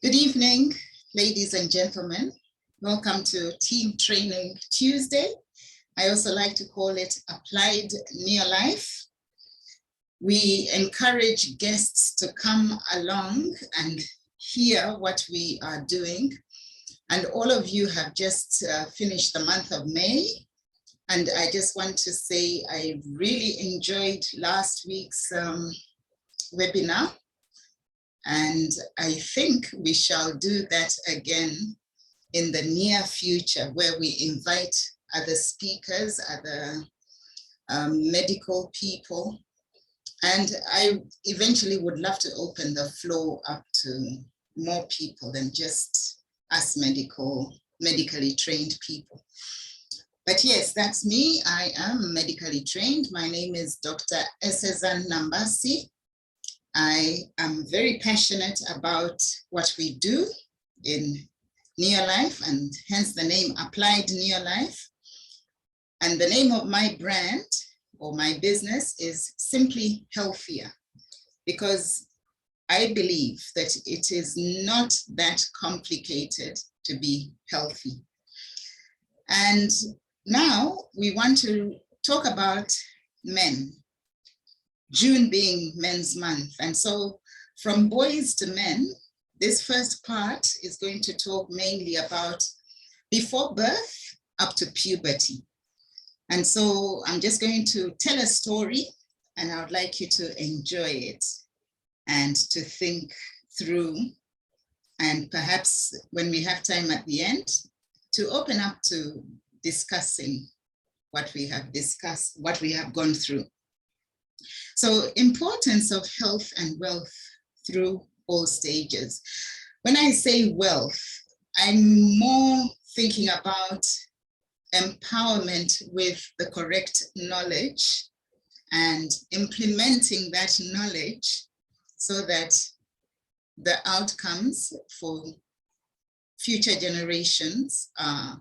Good evening, ladies and gentlemen. Welcome to Team Training Tuesday. I also like to call it Applied Near Life. We encourage guests to come along and hear what we are doing. And all of you have just finished the month of May. And I just want to say I really enjoyed last week's webinar. And I think we shall do that again in the near future, where we invite other speakers, other medical people. And I eventually would love to open the floor up to more people than just us medically trained people. But yes, that's me. I am medically trained. My name is Dr. Esezan Nambasi. I am very passionate about what we do in Near Life, and hence the name Applied Near Life. And the name of my brand or my business is Simply Healthier, because I believe that it is not that complicated to be healthy. And now we want to talk about men. June being Men's Month. And so from boys to men, this first part is going to talk mainly about before birth up to puberty. And so I'm just going to tell a story, and I would like you to enjoy it and to think through, and perhaps when we have time at the end, to open up to discussing what we have discussed, what we have gone through. So, importance of health and wealth through all stages. When I say wealth, I'm more thinking about empowerment with the correct knowledge and implementing that knowledge so that the outcomes for future generations are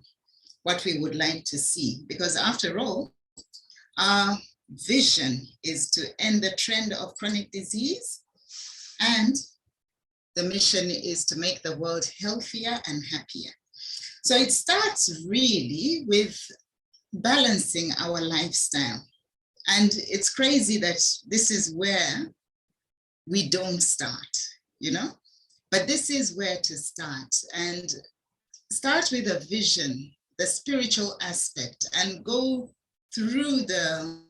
what we would like to see. Because after all, our vision is to end the trend of chronic disease, and the mission is to make the world healthier and happier. So it starts really with balancing our lifestyle. And it's crazy that this is where we don't start, but this is where to start, and start with a vision, the spiritual aspect, and go through the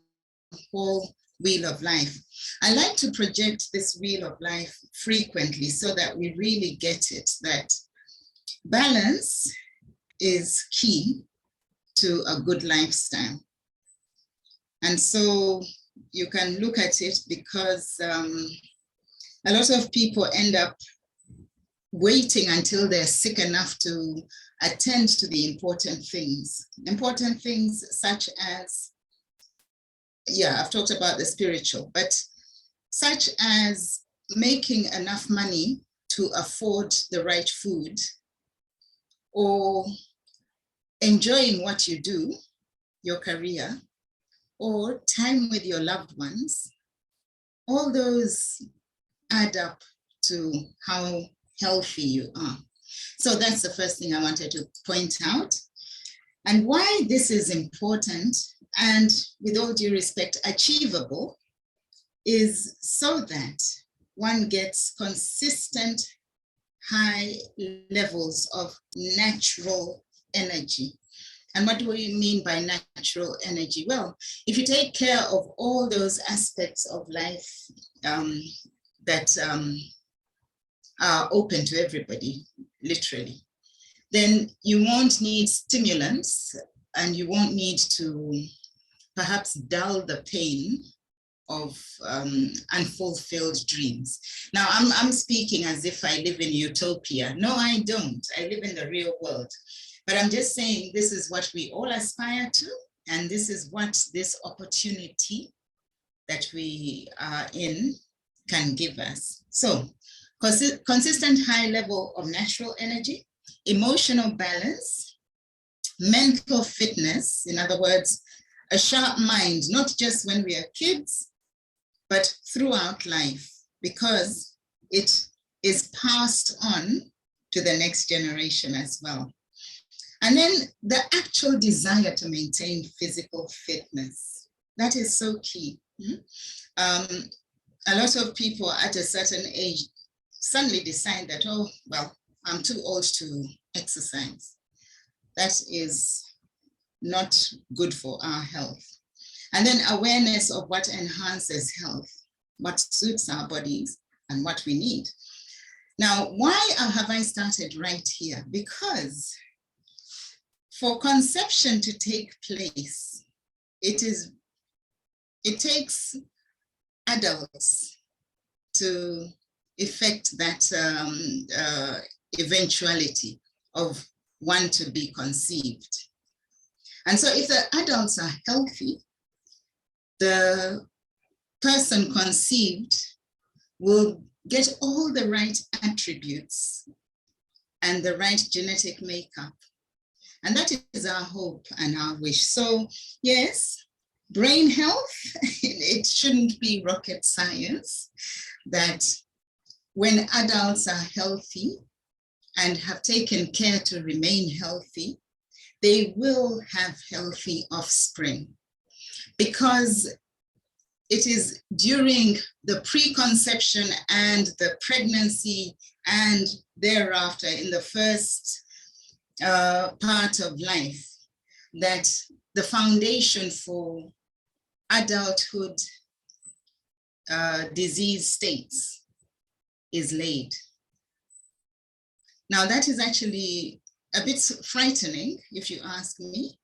whole wheel of life. I like to project this wheel of life frequently so that we really get it, that balance is key to a good lifestyle. And so you can look at it, because a lot of people end up waiting until they're sick enough to attend to the important things such as, I've talked about the spiritual, but such as making enough money to afford the right food, or enjoying what you do, your career, or time with your loved ones. All those add up to how healthy you are. So that's the first thing I wanted to point out. And why this is important, and with all due respect, achievable, is so that one gets consistent high levels of natural energy. And what do we mean by natural energy? Well, if you take care of all those aspects of life that are open to everybody, literally, then you won't need stimulants, and you won't need to perhaps dull the pain of unfulfilled dreams. Now, I'm speaking as if I live in utopia. No, I don't. I live in the real world. But I'm just saying this is what we all aspire to, and this is what this opportunity that we are in can give us. So, consistent high level of natural energy, emotional balance, mental fitness, in other words, a sharp mind, not just when we are kids, but throughout life, because it is passed on to the next generation as well. And then the actual desire to maintain physical fitness. That is so key. A lot of people at a certain age suddenly decide that, oh, well, I'm too old to exercise. That is not good for our health. And then awareness of what enhances health, what suits our bodies, and what we need. Now, why have I started right here? Because for conception to take place, it takes adults to effect that eventuality of one to be conceived. And so if the adults are healthy, the person conceived will get all the right attributes and the right genetic makeup. And that is our hope and our wish. So yes, brain health, it shouldn't be rocket science, that when adults are healthy and have taken care to remain healthy, they will have healthy offspring, because it is during the preconception and the pregnancy and thereafter in the first part of life that the foundation for adulthood disease states is laid. Now that is actually a bit frightening, if you ask me.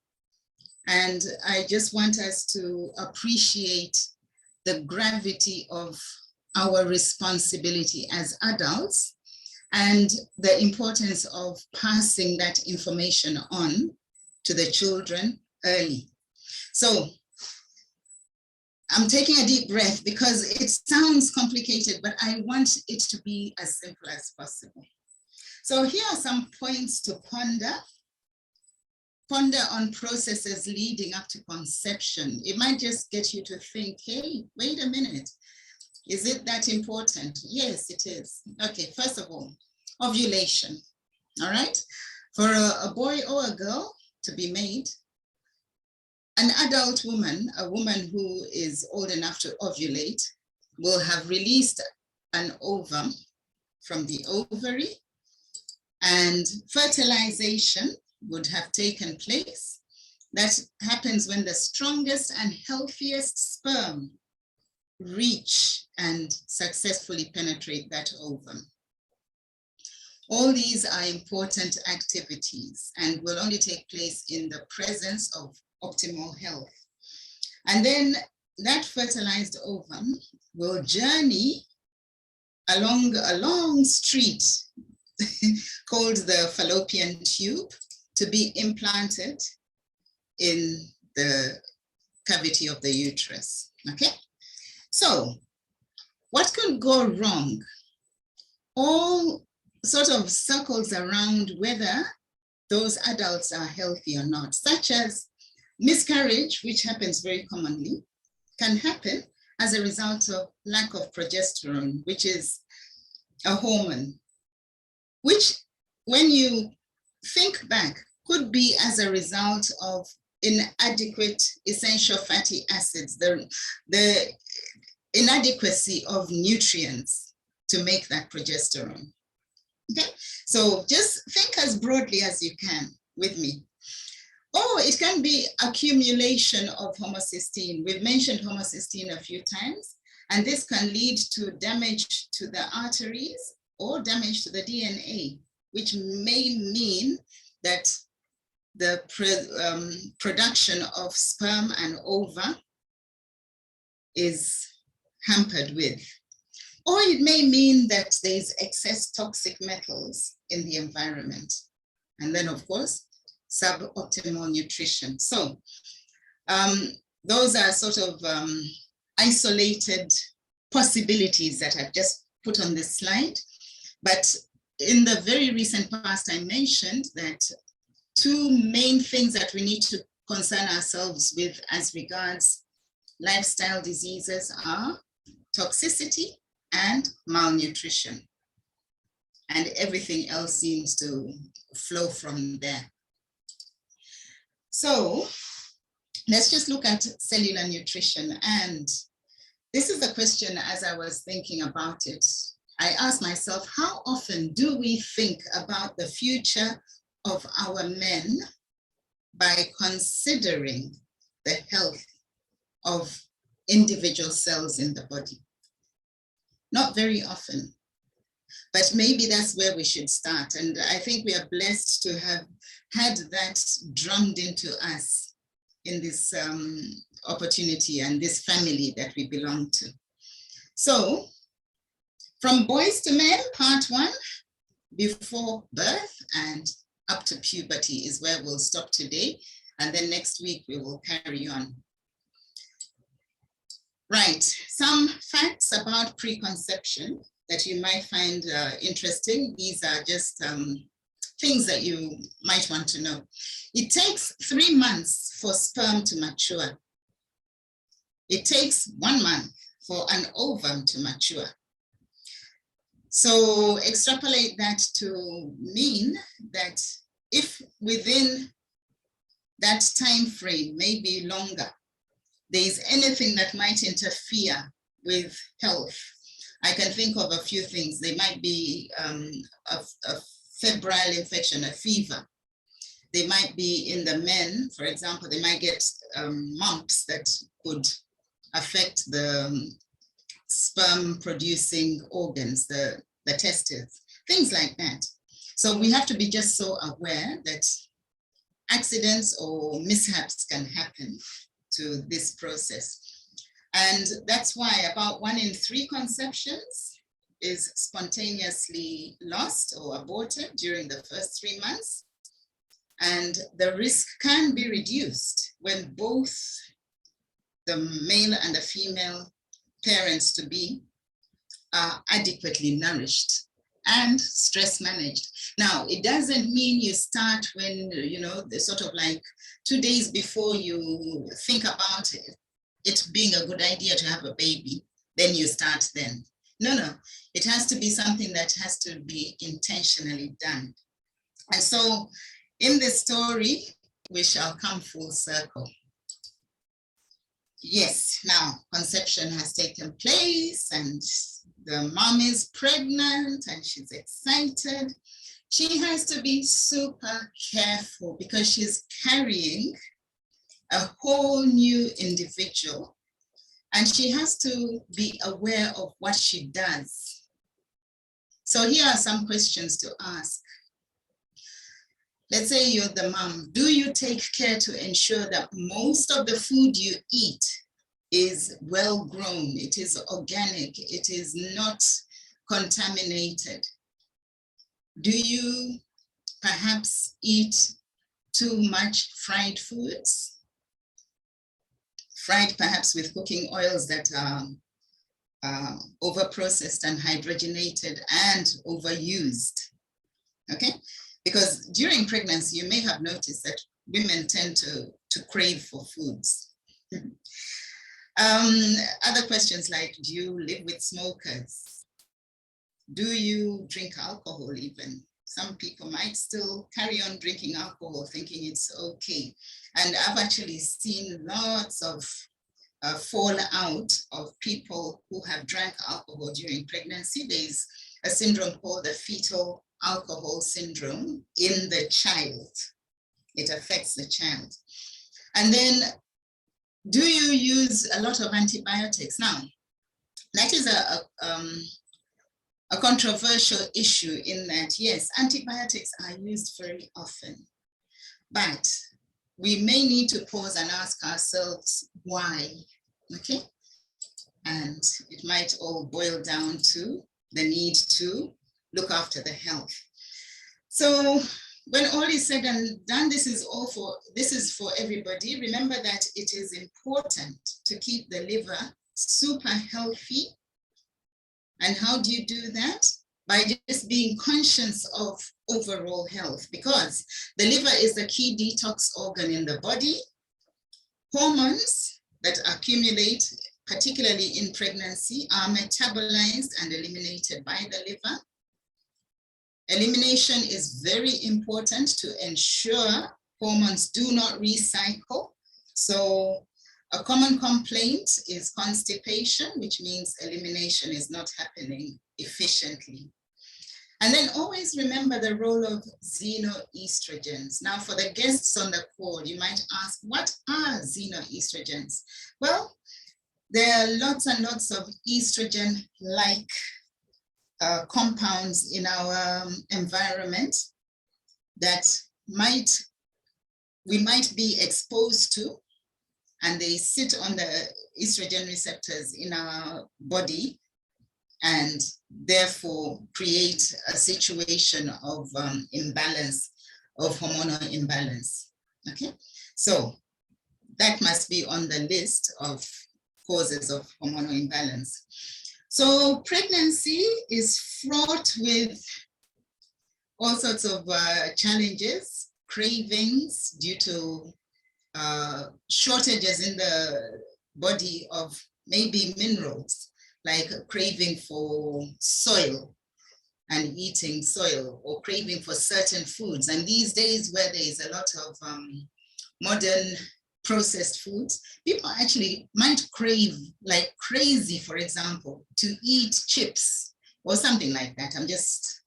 And I just want us to appreciate the gravity of our responsibility as adults and the importance of passing that information on to the children early. So I'm taking a deep breath because it sounds complicated, but I want it to be as simple as possible. So here are some points to ponder. Ponder on processes leading up to conception. It might just get you to think, hey, wait a minute. Is it that important? Yes, it is. Okay, first of all, ovulation. All right. For a boy or a girl to be made, an adult woman, a woman who is old enough to ovulate, will have released an ovum from the ovary, and fertilization would have taken place. That happens when the strongest and healthiest sperm reach and successfully penetrate that ovum. All these are important activities and will only take place in the presence of optimal health. And then that fertilized ovum will journey along a long street called the fallopian tube to be implanted in the cavity of the uterus. Okay, so what could go wrong? All sort of circles around whether those adults are healthy or not, such as miscarriage, which happens very commonly, can happen as a result of lack of progesterone, which is a hormone, which when you think back could be as a result of inadequate essential fatty acids, the inadequacy of nutrients to make that progesterone. Okay, so just think as broadly as you can with me. Or it can be accumulation of homocysteine. We've mentioned homocysteine a few times, and this can lead to damage to the arteries or damage to the DNA, which may mean that the production of sperm and ova is hampered with. Or it may mean that there's excess toxic metals in the environment. And then, of course, suboptimal nutrition. So those are sort of isolated possibilities that I've just put on this slide. But in the very recent past, I mentioned that two main things that we need to concern ourselves with as regards lifestyle diseases are toxicity and malnutrition. and everything else seems to flow from there. So let's just look at cellular nutrition. And this is the question as I was thinking about it. I asked myself, how often do we think about the future of our men by considering the health of individual cells in the body? Not very often, but maybe that's where we should start. And I think we are blessed to have had that drummed into us in this opportunity and this family that we belong to. So, from boys to men, part 1, before birth and up to puberty is where we'll stop today. And then next week we will carry on. Right, some facts about preconception that you might find interesting. These are just things that you might want to know. It takes 3 months for sperm to mature. It takes 1 month for an ovum to mature. So extrapolate that to mean that if within that time frame, maybe longer, there is anything that might interfere with health, I can think of a few things. There might be a febrile infection, a fever. They might be in the men, for example, they might get mumps that could affect the sperm producing organs, the testes, things like that. So we have to be just so aware that accidents or mishaps can happen to this process. And that's why about 1 in 3 conceptions is spontaneously lost or aborted during the first 3 months. And the risk can be reduced when both the male and the female parents to be are adequately nourished and stress managed. Now, it doesn't mean you start when, you know, the sort of like 2 days before you think about it being a good idea to have a baby, then you start then. No, it has to be something that has to be intentionally done. And so in this story, we shall come full circle. Yes, now conception has taken place and the mom is pregnant and she's excited. She has to be super careful because she's carrying a whole new individual and she has to be aware of what she does. So here are some questions to ask. Let's say you're the mom. Do you take care to ensure that most of the food you eat is well grown, it is organic, it is not contaminated? Do you perhaps eat too much fried foods? Fried perhaps with cooking oils that are over-processed and hydrogenated and overused, okay? Because during pregnancy, you may have noticed that women tend to crave for foods. Other questions like, do you live with smokers? Do you drink alcohol even? Some people might still carry on drinking alcohol thinking it's okay. And I've actually seen lots of fallout of people who have drank alcohol during pregnancy. There's a syndrome called the fetal alcohol syndrome in the child. It affects the child. And then, do you use a lot of antibiotics? Now, that is a controversial issue in that, yes, antibiotics are used very often, but we may need to pause and ask ourselves why, okay? And it might all boil down to the need to look after the health. So when all is said and done, this is for everybody. Remember that it is important to keep the liver super healthy. And how do you do that? By just being conscious of overall health, because the liver is the key detox organ in the body. Hormones that accumulate, particularly in pregnancy, are metabolized and eliminated by the liver. Elimination is very important to ensure hormones do not recycle. So a common complaint is constipation, which means elimination is not happening efficiently. And then always remember the role of xenoestrogens. Now, for the guests on the call, you might ask, what are xenoestrogens? Well, there are lots and lots of estrogen-like compounds in our environment that we might be exposed to, and they sit on the estrogen receptors in our body and therefore create a situation of imbalance, of hormonal imbalance. Okay, so that must be on the list of causes of hormonal imbalance. So pregnancy is fraught with all sorts of challenges, cravings due to shortages in the body of maybe minerals, like craving for soil and eating soil, or craving for certain foods. And these days where there is a lot of modern processed foods, people actually might crave like crazy, for example, to eat chips or something like that. I'm just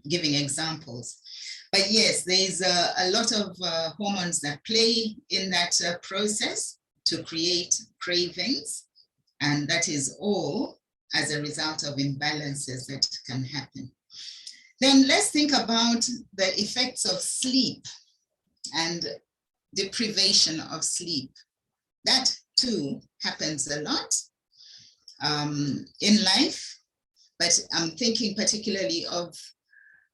giving examples. But yes, there's a lot of hormones that play in that process to create cravings. And that is all as a result of imbalances that can happen. Then let's think about the effects of sleep and deprivation of sleep. That too happens a lot in life, but I'm thinking particularly of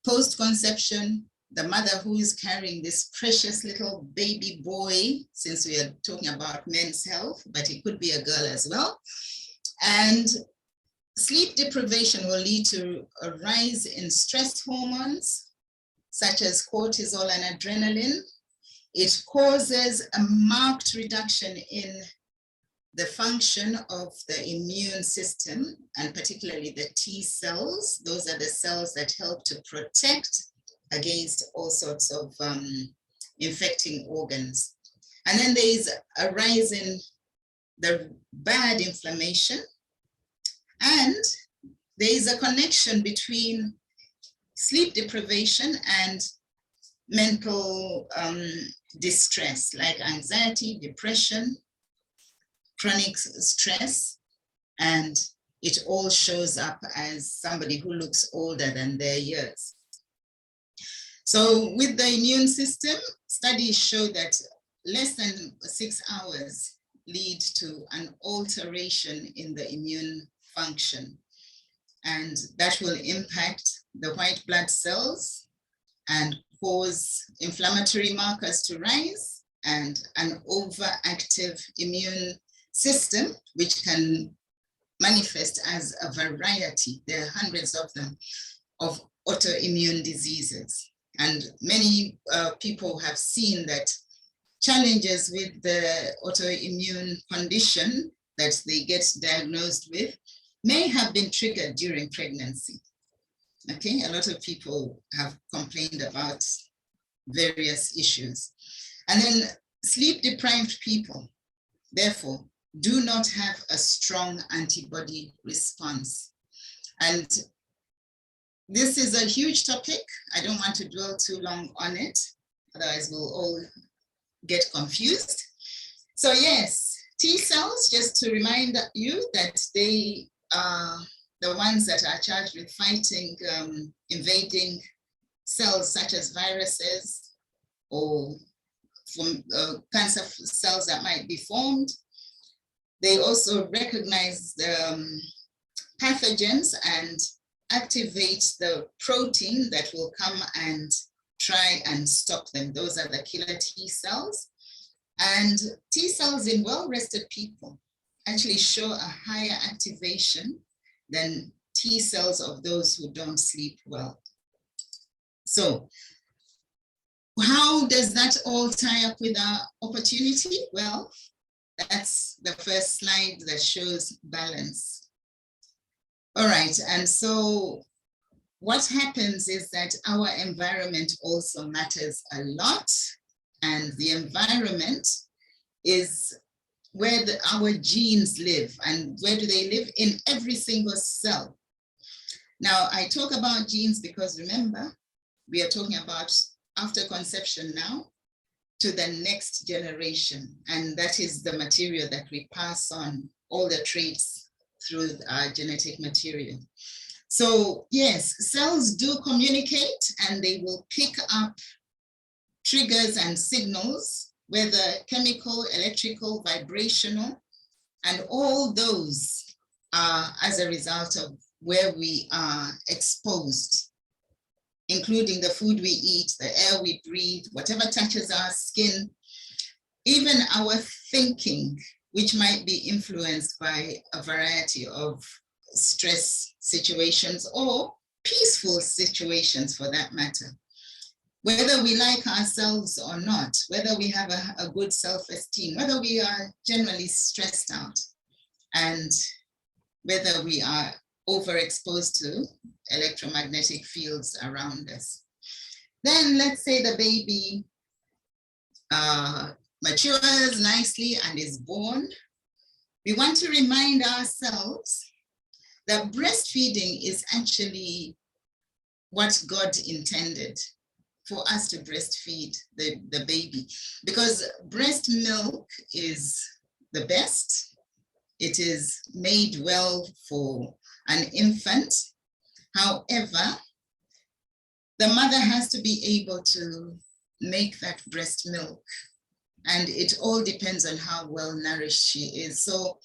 post-conception, the mother who is carrying this precious little baby boy, since we are talking about men's health, but it could be a girl as well. And sleep deprivation will lead to a rise in stress hormones, such as cortisol and adrenaline. It causes a marked reduction in the function of the immune system, and particularly the T cells. Those are the cells that help to protect against all sorts of infecting organs. And then there is a rise in the bad inflammation, and there is a connection between sleep deprivation and mental distress, like anxiety, depression, chronic stress, and it all shows up as somebody who looks older than their years. So with the immune system, studies show that less than 6 hours lead to an alteration in the immune function, and that will impact the white blood cells and cause inflammatory markers to rise and an overactive immune system, which can manifest as a variety, there are hundreds of them, of autoimmune diseases. And many people have seen that challenges with the autoimmune condition that they get diagnosed with may have been triggered during pregnancy. Okay, a lot of people have complained about various issues. And then sleep deprived people, therefore, do not have a strong antibody response. And this is a huge topic. I don't want to dwell too long on it, otherwise we'll all get confused. So yes, T cells, just to remind you that they are the ones that are charged with fighting invading cells such as viruses or from cancer cells that might be formed. They also recognize the pathogens and activate the protein that will come and try and stop them. Those are the killer T cells. And T cells in well-rested people actually show a higher activation than T cells of those who don't sleep well. So how does that all tie up with our opportunity? Well, that's the first slide that shows balance. All right, and so what happens is that our environment also matters a lot, and the environment is where our genes live. And where do they live? In every single cell. Now, I talk about genes because remember, we are talking about after conception now to the next generation. And that is the material that we pass on, all the traits through our genetic material. So yes, cells do communicate, and they will pick up triggers and signals, whether chemical, electrical, vibrational, and all those are as a result of where we are exposed, including the food we eat, the air we breathe, whatever touches our skin, even our thinking, which might be influenced by a variety of stress situations or peaceful situations for that matter. Whether we like ourselves or not, whether we have a good self-esteem, whether we are generally stressed out, and whether we are overexposed to electromagnetic fields around us. Then let's say the baby matures nicely and is born. We want to remind ourselves that breastfeeding is actually what God intended, for us to breastfeed the baby, because breast milk is the best. It is made well for an infant. However, the mother has to be able to make that breast milk, and it all depends on how well nourished she is. So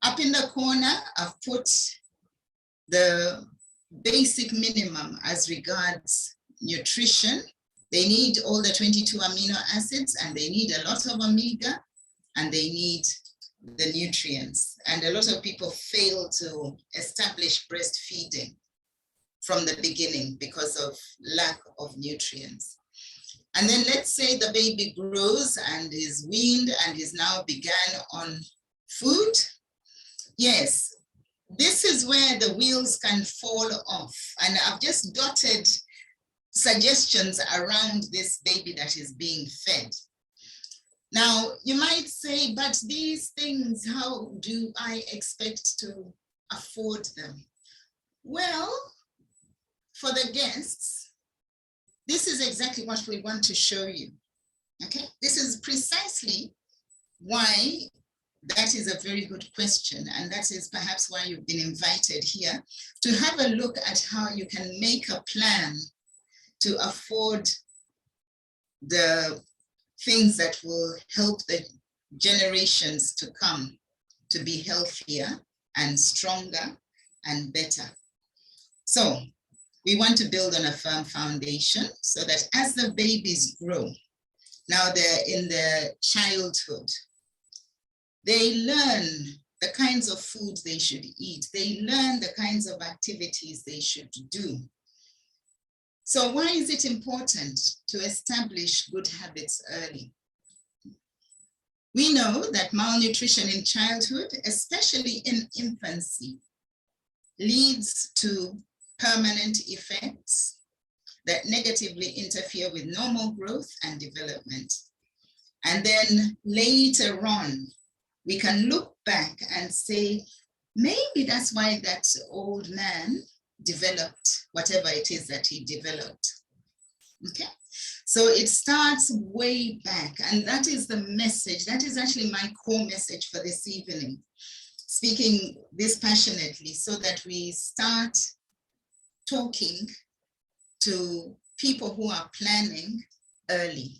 up in the corner, I've put the basic minimum as regards nutrition. They need all the 22 amino acids, and they need a lot of omega, and they need the nutrients. And a lot of people fail to establish breastfeeding from the beginning because of lack of nutrients. And then let's say the baby grows and is weaned and is now began on food. Yes, this is where the wheels can fall off. And I've just dotted suggestions around this baby that is being fed. Now, you might say, but these things, how do I expect to afford them? Well, for the guests, this is exactly what we want to show you, okay? This is precisely why that is a very good question, and that is perhaps why you've been invited here, to have a look at how you can make a plan to afford the things that will help the generations to come to be healthier and stronger and better. So we want to build on a firm foundation so that as the babies grow, now they're in their childhood, they learn the kinds of foods they should eat. They learn the kinds of activities they should do. So why is it important to establish good habits early? We know that malnutrition in childhood, especially in infancy, leads to permanent effects that negatively interfere with normal growth and development. And then later on, we can look back and say, maybe that's why that old man developed whatever it is that he developed. Okay, so it starts way back, and that is the message. That is actually my core message for this evening, speaking this passionately so that we start talking to people who are planning early.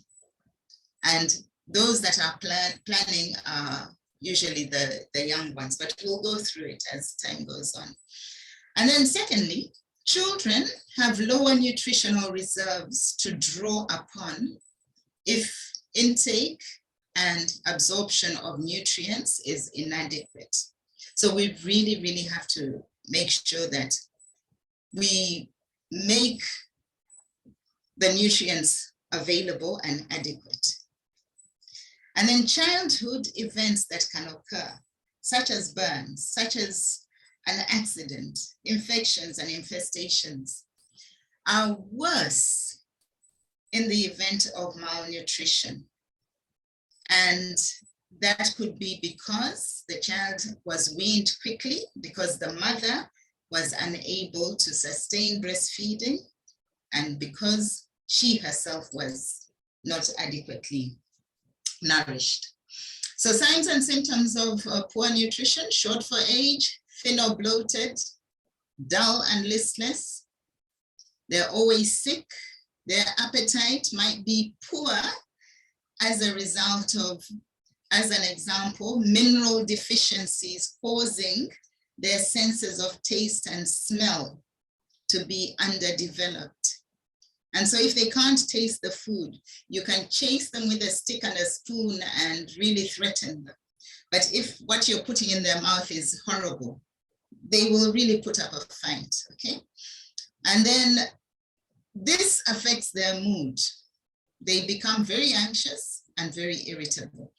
And those that are planning are usually the young ones, but we'll go through it as time goes on. And then secondly, children have lower nutritional reserves to draw upon if intake and absorption of nutrients is inadequate. So we really, really have to make sure that we make the nutrients available and adequate. And then childhood events that can occur, such as burns, such as an accident, infections and infestations, are worse in the event of malnutrition. And that could be because the child was weaned quickly, because the mother was unable to sustain breastfeeding, and because she herself was not adequately nourished. So signs and symptoms of poor nutrition: short for age, thin or bloated, dull and listless. They're always sick. Their appetite might be poor as a result of, as an example, mineral deficiencies causing their senses of taste and smell to be underdeveloped. And so if they can't taste the food, you can chase them with a stick and a spoon and really threaten them. But if what you're putting in their mouth is horrible, they will really put up a fight, okay? And then this affects their mood. They become very anxious and very irritable.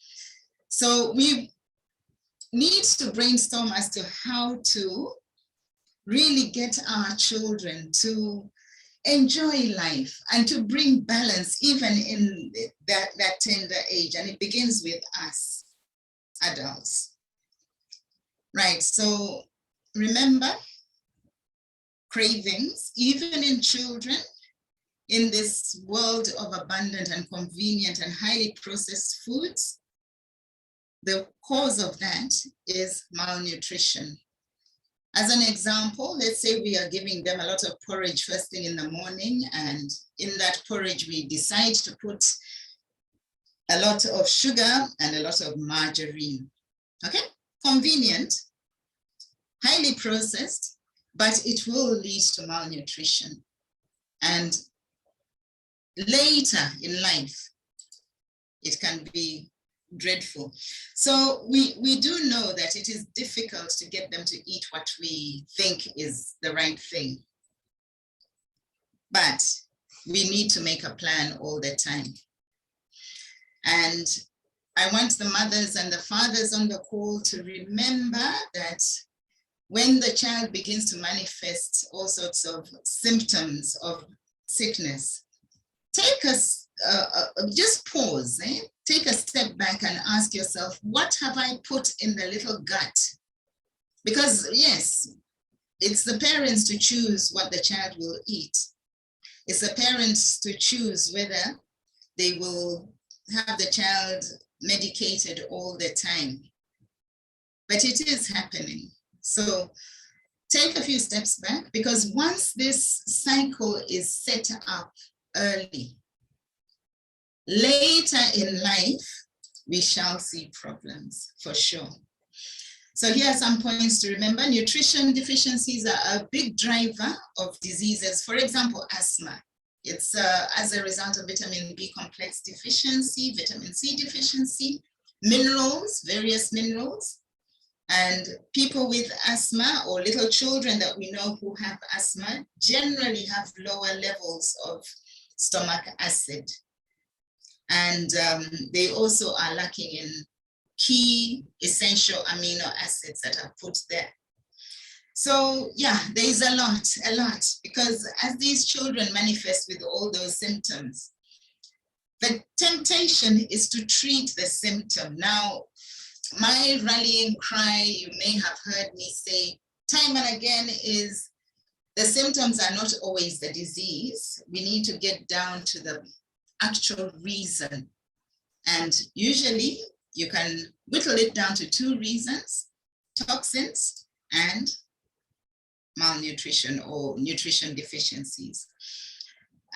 So we need to brainstorm as to how to really get our children to enjoy life and to bring balance even in that tender age. And it begins with us, adults. Right, so remember, cravings, even in children, in this world of abundant and convenient and highly processed foods, the cause of that is malnutrition. As an example, let's say we are giving them a lot of porridge first thing in the morning, and in that porridge we decide to put a lot of sugar and a lot of margarine. Okay, convenient, highly processed, but it will lead to malnutrition. And later in life, it can be dreadful. So we do know that it is difficult to get them to eat what we think is the right thing. But we need to make a plan all the time. And I want the mothers and the fathers on the call to remember that when the child begins to manifest all sorts of symptoms of sickness, take us, just pause, take a step back and ask yourself, what have I put in the little gut? Because yes, it's the parents to choose what the child will eat. It's the parents to choose whether they will have the child medicated all the time. But it is happening. So take a few steps back, because once this cycle is set up early, later in life, we shall see problems for sure. So here are some points to remember. Nutrition deficiencies are a big driver of diseases. For example, asthma. It's as a result of vitamin B complex deficiency, vitamin C deficiency, minerals, various minerals. And people with asthma, or little children that we know who have asthma, generally have lower levels of stomach acid. And they also are lacking in key essential amino acids that are put there. So yeah, there is a lot, because as these children manifest with all those symptoms, the temptation is to treat the symptom. Now, my rallying cry, you may have heard me say time and again, is the symptoms are not always the disease. We need to get down to the actual reason. And usually you can whittle it down to two reasons: toxins and malnutrition or nutrition deficiencies.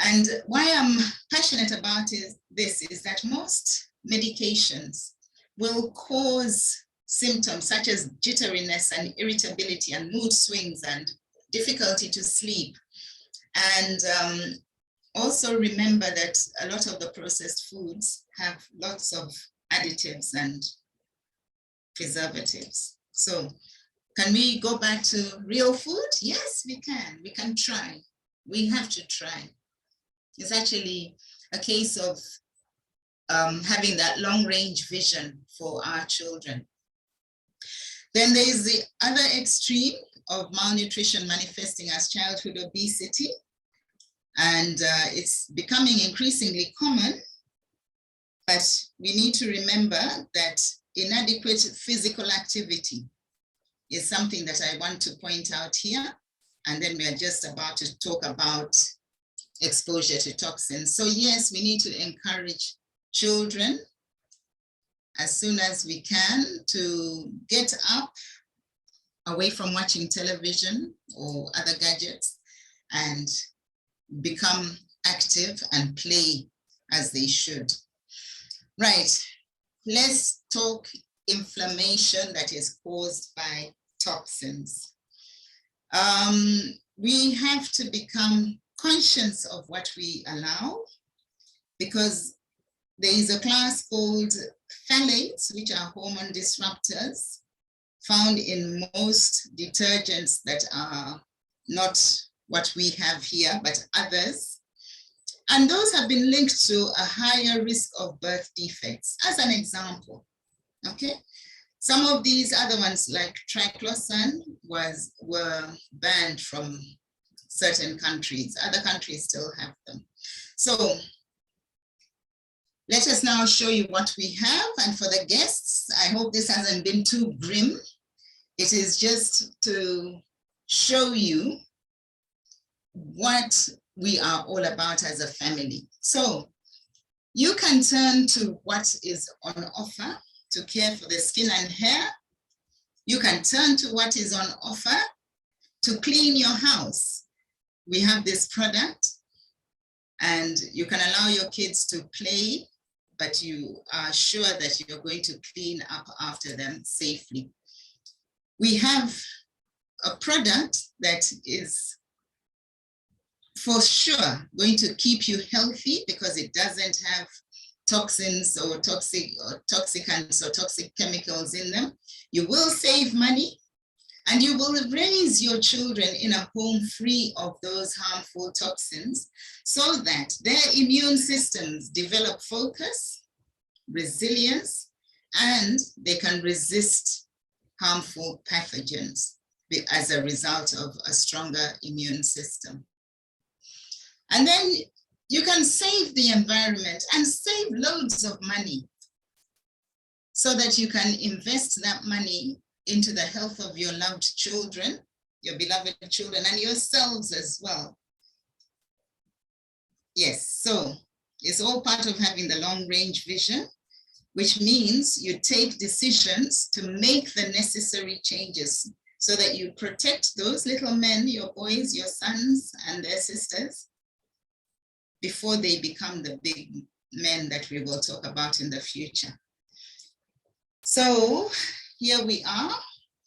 And why I'm passionate about this is that most medications will cause symptoms such as jitteriness and irritability and mood swings and difficulty to sleep. And also remember that a lot of the processed foods have lots of additives and preservatives. So can we go back to real food? Yes, we can. We can try. We have to try. It's actually a case of having that long-range vision for our children. Then there is the other extreme of malnutrition manifesting as childhood obesity. And it's becoming increasingly common, but we need to remember that inadequate physical activity is something that I want to point out here. And then we are just about to talk about exposure to toxins. So yes, we need to encourage children as soon as we can to get up away from watching television or other gadgets and become active and play as they should. Right, let's talk inflammation that is caused by toxins. We have to become conscious of what we allow, because there is a class called phthalates, which are hormone disruptors found in most detergents that are not what we have here, but others. And those have been linked to a higher risk of birth defects, as an example, okay? Some of these other ones, like triclosan, were banned from certain countries. Other countries still have them. So let us now show you what we have. And for the guests, I hope this hasn't been too grim. It is just to show you what we are all about as a family. So you can turn to what is on offer to care for the skin and hair. You can turn to what is on offer to clean your house. We have this product, and you can allow your kids to play, but you are sure that you're going to clean up after them safely. We have a product that is for sure going to keep you healthy because it doesn't have toxins or toxicants or toxic chemicals in them. You will save money, and you will raise your children in a home free of those harmful toxins so that their immune systems develop focus, resilience, and they can resist harmful pathogens as a result of a stronger immune system. And then you can save the environment and save loads of money so that you can invest that money into the health of your loved children, your beloved children, and yourselves as well. Yes, so it's all part of having the long-range vision, which means you take decisions to make the necessary changes so that you protect those little men, your boys, your sons, and their sisters, before they become the big men that we will talk about in the future. So here we are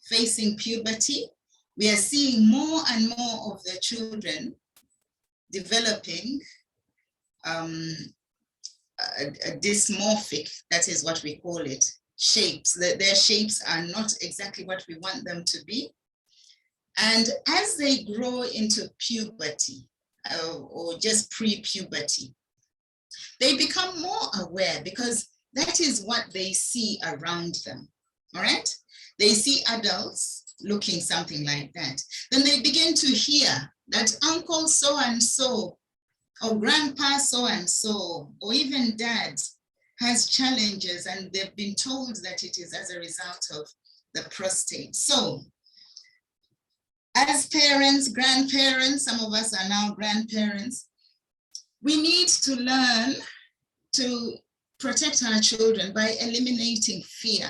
facing puberty. We are seeing more and more of the children developing a dysmorphic, that is what we call it, shapes. Their shapes are not exactly what we want them to be. And as they grow into puberty, or just pre-puberty, they become more aware because that is what they see around them, all right? They see adults looking something like that. Then they begin to hear that uncle so-and-so or grandpa so-and-so or even dad has challenges, and they've been told that it is as a result of the prostate. So as parents, grandparents, some of us are now grandparents, we need to learn to protect our children by eliminating fear.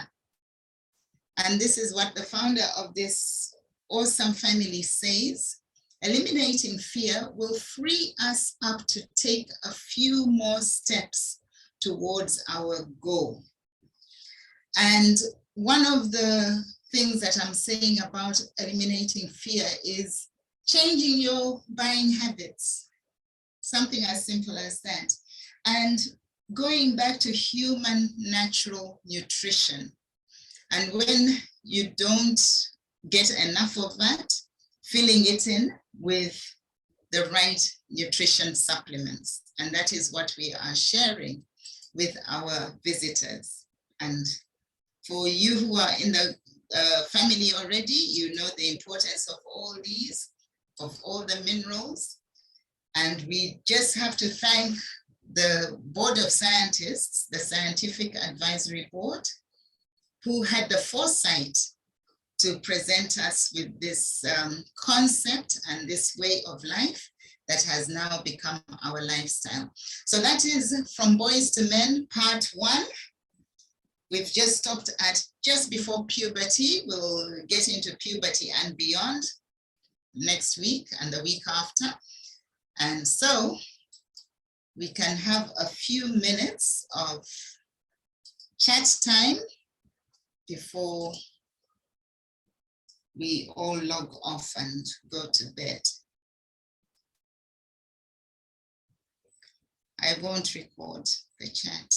And this is what the founder of this awesome family says. Eliminating fear will free us up to take a few more steps towards our goal. And one of the things that I'm saying about eliminating fear is changing your buying habits, something as simple as that. And going back to human natural nutrition. And when you don't get enough of that, filling it in with the right nutrition supplements. And that is what we are sharing with our visitors. And for you who are in the family already, you know the importance of all these, of all the minerals. And we just have to thank the Board of Scientists, the Scientific Advisory Board, who had the foresight to present us with this concept and this way of life that has now become our lifestyle. So that is From Boys to Men, part 1. We've just stopped at just before puberty. We'll get into puberty and beyond next week and the week after. And so we can have a few minutes of chat time before we all log off and go to bed. I won't record the chat.